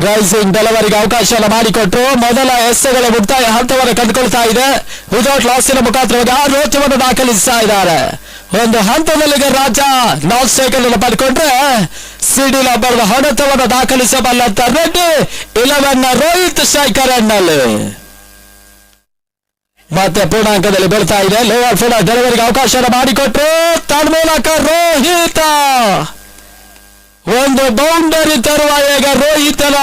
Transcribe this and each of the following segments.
Rising ಡೆಲಿವರಿಗೆ ಅವಕಾಶ ಮಾಡಿಕೊಟ್ಟು ಮೊದಲ ಎಸೆಗಳ ಮುಕ್ತಾಯ ಹಂತವನ್ನು ಕಂಡುಕೊಳ್ತಾ ಇದೆ. ವಿದೌಟ್ ಲಾಸಿನ ಮುಖಾಂತರವಾಗಿ ಆ ರೋಚವನ್ನು ದಾಖಲಿಸ್ತಾ ಇದ್ದಾರೆ. ಒಂದು ಹಂತದಲ್ಲಿ ರಾಜ ನಾನ್ ಸೈಕಲ್ ಅನ್ನು ಪಡ್ಕೊಂಡ್ರೆ ಸಿಡಿಲ ಬರುವ ಹೊಡೆತವನ್ನು ದಾಖಲಿಸಬಲ್ಲಂತ ರೆಡ್ಡಿ 11 ರೋಹಿತ್ ಸ್ಟ್ರೈಕರ್ ಎನ್ನಲ್ಲಿ ಮತ್ತೆ ಪೂರ್ಣಾಂಕದಲ್ಲಿ ಬೀಳ್ತಾ ಇದೆ. ಲೋವರ್ ಫುಲ್ ಡೆಲಿವರಿಗೆ ಅವಕಾಶ ಮಾಡಿಕೊಟ್ರು ತನ್ಮೂಲಕ ರೋಹಿತ ಒಂದು ಬೌಂಡರಿ ತರುವ ಈಗ ರೋಹಿತನ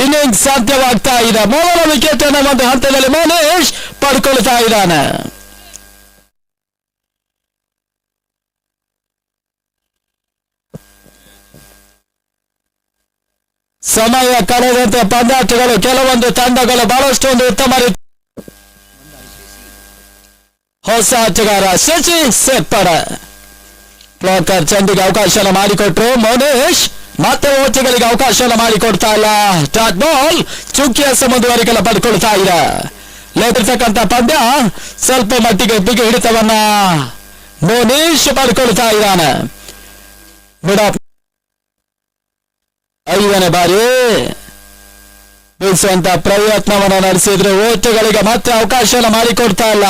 ಇನ್ನಿಂಗ್ಸ್ ಸಾಧ್ಯವಾಗ್ತಾ ಇದೆ. ಮೊದಲ ವಿಕೆಟ್ ಅನ್ನು ಒಂದು ಹಂತದಲ್ಲಿ ಮೋನೇಶ್ ಪಡ್ಕೊಳ್ತಾ ಇದ್ದಾನೆ. ಸಮಯ ಕಳೆದಂತೆ ಪಂದ್ಯಾಟಗಳು ಕೆಲವೊಂದು ತಂಡಗಳು ಬಹಳಷ್ಟು ಒಂದು ಉತ್ತಮ ರೀತಿ ಹೊಸ ಆಟಗಾರ ಶಶಿ ಸೆಪ್ಪರ ಬ್ಲಾಕರ್ ಚೆಂಡಿಗೆ ಅವಕಾಶ ಮಾಡಿಕೊಟ್ರು ಮೋನೇಶ್ ಮತ್ತೆ ಓಟಗಳಿಗೆ ಅವಕಾಶ ಮಾಡಿಕೊಡ್ತಾ ಇಲ್ಲ. ಡಾಟ್ ಬಾಲ್ ಚುಕ್ಕಿಯ ಮುಂದುವರಿಕೆಲ್ಲ ಪಡ್ಕೊಳ್ತಾ ಇದೆ. ಲೇಟಿರ್ತಕ್ಕಂಥ ಪಂದ್ಯ ಸ್ವಲ್ಪ ಮಟ್ಟಿಗೆ ಬಿಗಿ ಹಿಡಿತವನ್ನ ಮೋನೇಶ್ ಪಡ್ಕೊಳ್ತಾ ಇದ್ದಾನೆ. ಐದನೇ ಬಾರಿ ಬೀಸುವಂತ ಪ್ರಯತ್ನವನ್ನು ನಡೆಸಿದ್ರು ಓಟಗಳಿಗೆ ಮತ್ತೆ ಅವಕಾಶ ಮಾಡಿಕೊಡ್ತಾ ಇಲ್ಲ.